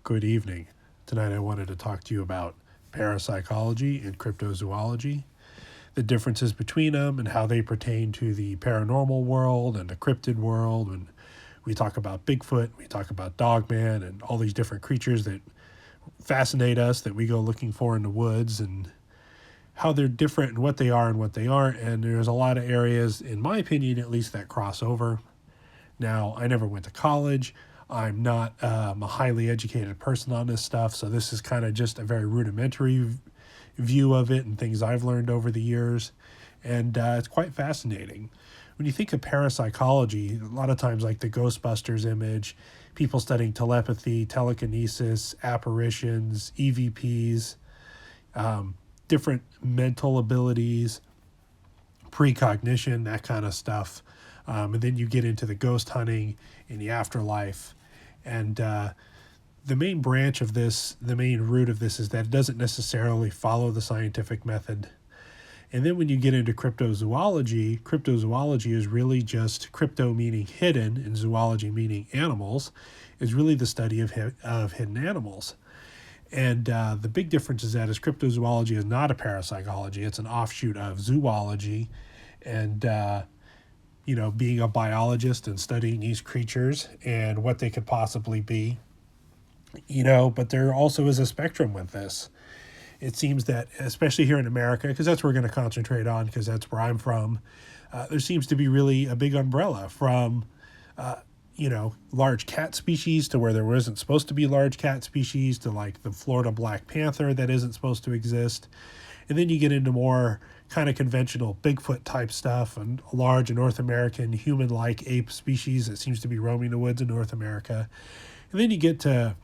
Good evening. Tonight I wanted to talk to you about parapsychology and cryptozoology, the differences between them and how they pertain to the paranormal world and the cryptid world. And we talk about Bigfoot, we talk about Dogman, and all these different creatures that fascinate us that we go looking for in the woods, and how they're different and what they are and what they aren't. And there's a lot of areas, in my opinion at least, that cross over. Now, I never went to college. I'm not a highly educated person on this stuff, so this is kind of just a very rudimentary view of it and things I've learned over the years, and it's quite fascinating. When you think of parapsychology, a lot of times like the Ghostbusters image, people studying telepathy, telekinesis, apparitions, EVPs, different mental abilities, precognition, that kind of stuff. And then you get into the ghost hunting in the afterlife. And the main branch of this, the main root of this, is that it doesn't necessarily follow the scientific method. And then when you get into cryptozoology, cryptozoology is really just crypto meaning hidden and zoology meaning animals, is really the study of hidden animals. And the big difference is that cryptozoology is not a parapsychology. It's an offshoot of zoology. And being a biologist and studying these creatures and what they could possibly be, but there also is a spectrum with this. It seems that, especially here in America, because that's what we're going to concentrate on, because that's where I'm from, there seems to be really a big umbrella from, large cat species to where there wasn't supposed to be large cat species to like the Florida black panther that isn't supposed to exist. And then you get into more kind of conventional Bigfoot type stuff and a large North American human-like ape species that seems to be roaming the woods in North America. And then you get to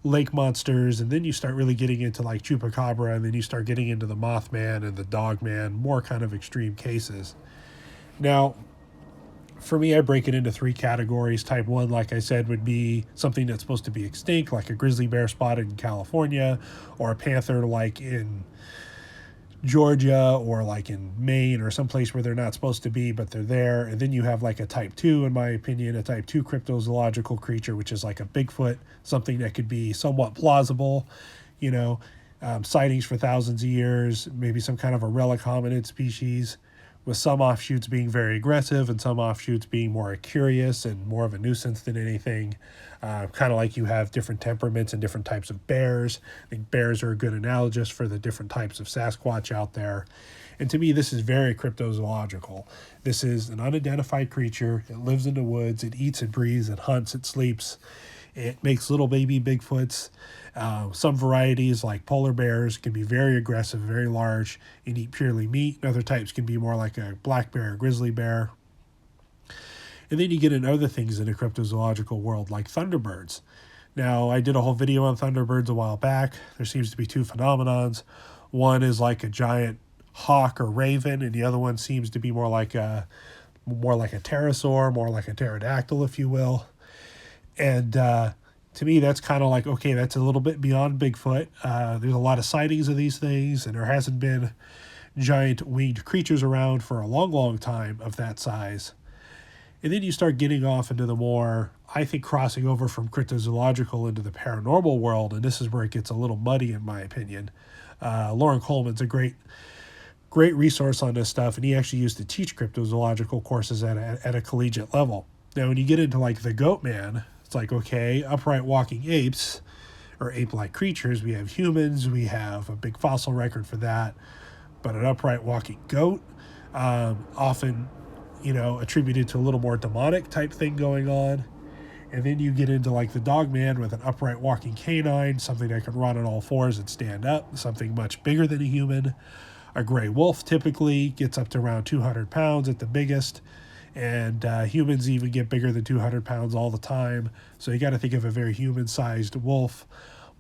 lake monsters, and then you start really getting into like Chupacabra, and then you start getting into the Mothman and the Dogman, more kind of extreme cases. Now, for me, I break it into three categories. Type 1, like I said, would be something that's supposed to be extinct, like a grizzly bear spotted in California, or a panther like in Georgia or like in Maine or someplace where they're not supposed to be, but they're there. And then you have like a type 2, in my opinion, a type 2 cryptozoological creature, which is like a Bigfoot, something that could be somewhat plausible, sightings for thousands of years, maybe some kind of a relic hominid species, with some offshoots being very aggressive and some offshoots being more curious and more of a nuisance than anything. Kind of like you have different temperaments and different types of bears. I think bears are a good analogous for the different types of Sasquatch out there. And to me, this is very cryptozoological. This is an unidentified creature. It lives in the woods. It eats, it breathes, it hunts, it sleeps. It makes little baby Bigfoots. Some varieties, like polar bears, can be very aggressive, very large, and eat purely meat. Other types can be more like a black bear, or grizzly bear. And then you get into other things in the cryptozoological world, like thunderbirds. Now, I did a whole video on thunderbirds a while back. There seems to be two phenomenons. One is like a giant hawk or raven, and the other one seems to be more like a pterosaur, more like a pterodactyl, if you will. And to me, that's kind of like, okay, that's a little bit beyond Bigfoot. There's a lot of sightings of these things, and there hasn't been giant winged creatures around for a long, long time of that size. And then you start getting off into the more, I think, crossing over from cryptozoological into the paranormal world, and this is where it gets a little muddy, in my opinion. Lauren Coleman's a great resource on this stuff, and he actually used to teach cryptozoological courses at a collegiate level. Now, when you get into like the goat man, it's like, okay, upright walking apes or ape-like creatures. We have humans. We have a big fossil record for that. But an upright walking goat, often, attributed to a little more demonic type thing going on. And then you get into like the dog man with an upright walking canine, something that can run on all fours and stand up, something much bigger than a human. A gray wolf typically gets up to around 200 pounds at the biggest. And humans even get bigger than 200 pounds all the time. So you got to think of a very human-sized wolf.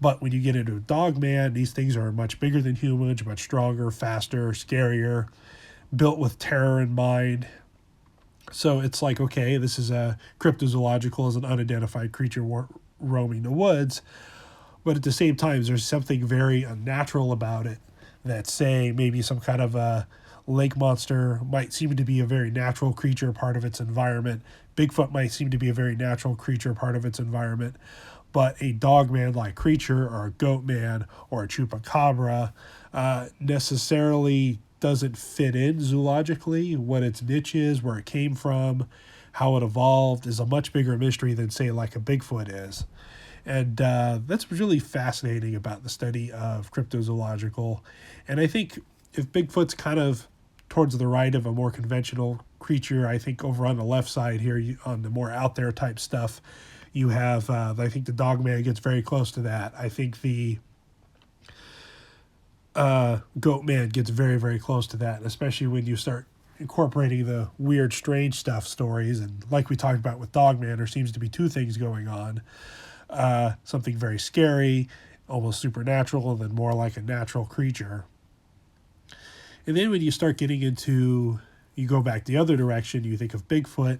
But when you get into a dog man, these things are much bigger than humans, much stronger, faster, scarier, built with terror in mind. So it's like, okay, this is a cryptozoological as an unidentified creature roaming the woods. But at the same time, there's something very unnatural about it that, say, maybe some kind of a lake monster might seem to be a very natural creature, part of its environment. Bigfoot might seem to be a very natural creature, part of its environment. but a dogman-like creature or a goatman or a chupacabra necessarily doesn't fit in zoologically. What its niche is, where it came from, how it evolved is a much bigger mystery than, say, like a Bigfoot is. And that's really fascinating about the study of cryptozoological. And I think if Bigfoot's kind of towards the right of a more conventional creature, I think over on the left side here, on the more out there type stuff, you have, I think the dogman gets very close to that. I think the goatman gets very, very close to that, especially when you start incorporating the weird, strange stuff stories. And like we talked about with dogman, there seems to be two things going on. Something very scary, almost supernatural, and then more like a natural creature. And then when you start getting into, you go back the other direction, you think of Bigfoot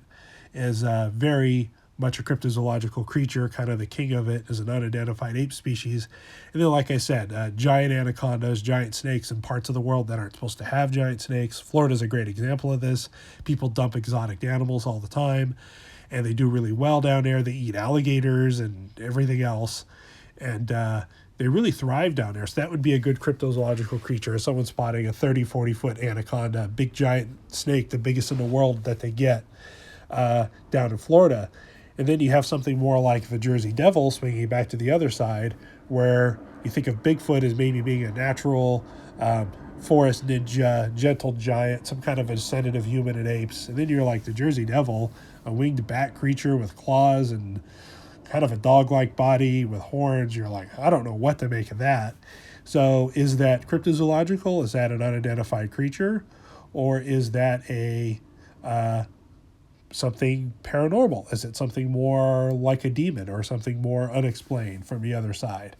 as very much a cryptozoological creature, kind of the king of it as an unidentified ape species. And then, like I said, giant anacondas, giant snakes in parts of the world that aren't supposed to have giant snakes. Florida's a great example of this. People dump exotic animals all the time, and they do really well down there. They eat alligators and everything else, and they really thrive down there. So that would be a good cryptozoological creature. Someone spotting a 30, 40-foot anaconda, big giant snake, the biggest in the world that they get down in Florida. And then you have something more like the Jersey Devil, swinging back to the other side, where you think of Bigfoot as maybe being a natural forest ninja, gentle giant, some kind of a descendant of human and apes. And then you're like the Jersey Devil, a winged bat creature with claws and kind of a dog-like body with horns. You're like, I don't know what to make of that. So is that cryptozoological? Is that an unidentified creature? Or is that a something paranormal? Is it something more like a demon or something more unexplained from the other side?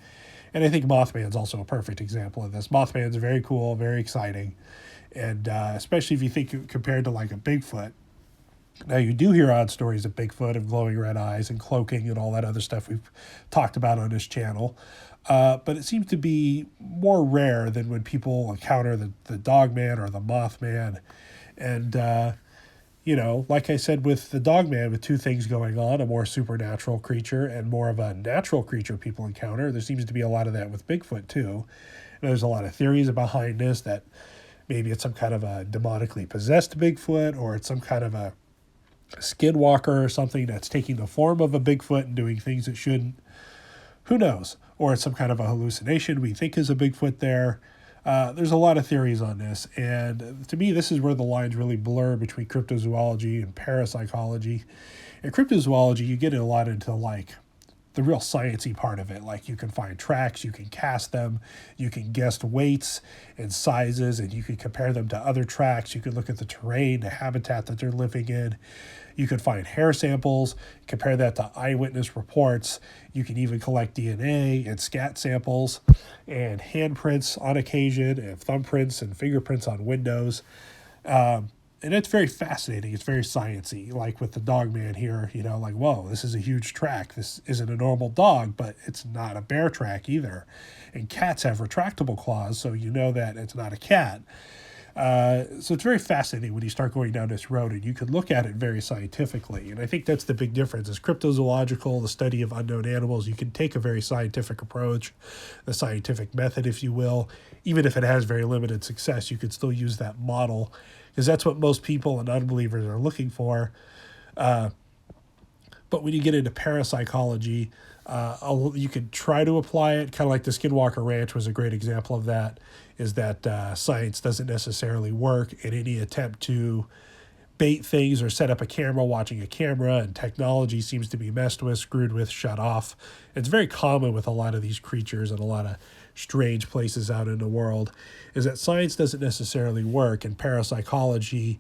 And I think Mothman's also a perfect example of this. Mothman's very cool, very exciting. And especially if you think compared to like a Bigfoot. Now, you do hear odd stories of Bigfoot, of glowing red eyes and cloaking and all that other stuff we've talked about on this channel. But it seems to be more rare than when people encounter the Dogman or the Mothman. And, like I said, with the Dogman, with two things going on, a more supernatural creature and more of a natural creature people encounter, there seems to be a lot of that with Bigfoot, too. And there's a lot of theories behind this that maybe it's some kind of a demonically possessed Bigfoot, or it's some kind of a skinwalker or something that's taking the form of a Bigfoot and doing things it shouldn't. Who knows? Or it's some kind of a hallucination we think is a Bigfoot there. There's a lot of theories on this, and to me, this is where the lines really blur between cryptozoology and parapsychology. In cryptozoology, you get a lot into like the real sciencey part of it. Like you can find tracks, you can cast them, you can guess weights and sizes, and you can compare them to other tracks. You can look at the terrain, the habitat that they're living in. You can find hair samples, compare that to eyewitness reports. You can even collect DNA and scat samples and handprints on occasion, and thumbprints and fingerprints on windows. And it's very fascinating. It's very sciencey, like with the Dogman here, like, whoa, this is a huge track. This isn't a normal dog, but it's not a bear track either. And cats have retractable claws, so you know that it's not a cat. So it's very fascinating when you start going down this road, and you can look at it very scientifically. And I think that's the big difference. Is cryptozoological, the study of unknown animals, you can take a very scientific approach, the scientific method, if you will. Even if it has very limited success, you could still use that model, because that's what most people and unbelievers are looking for. But when you get into parapsychology, you could try to apply it, kind of like the Skinwalker Ranch was a great example of that, is that science doesn't necessarily work in any attempt to bait things or set up a camera watching a camera, and technology seems to be messed with, screwed with, shut off. It's very common with a lot of these creatures and a lot of strange places out in the world, is that science doesn't necessarily work, and parapsychology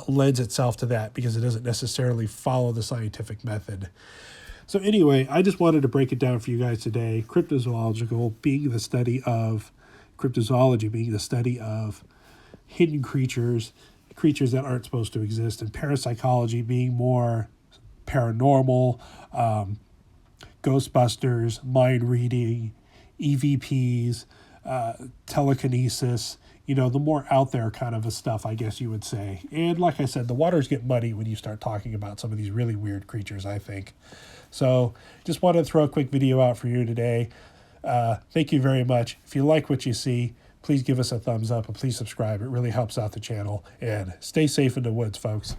lends itself to that because it doesn't necessarily follow the scientific method. So anyway, I just wanted to break it down for you guys today. Cryptozoology being the study of hidden creatures that aren't supposed to exist, and parapsychology being more paranormal, Ghostbusters, mind reading, EVPs, telekinesis, the more out there kind of a stuff, I guess you would say. And like I said, the waters get muddy when you start talking about some of these really weird creatures, I think. So just wanted to throw a quick video out for you today. Thank you very much. If you like what you see, please give us a thumbs up and please subscribe. It really helps out the channel. And stay safe in the woods, folks.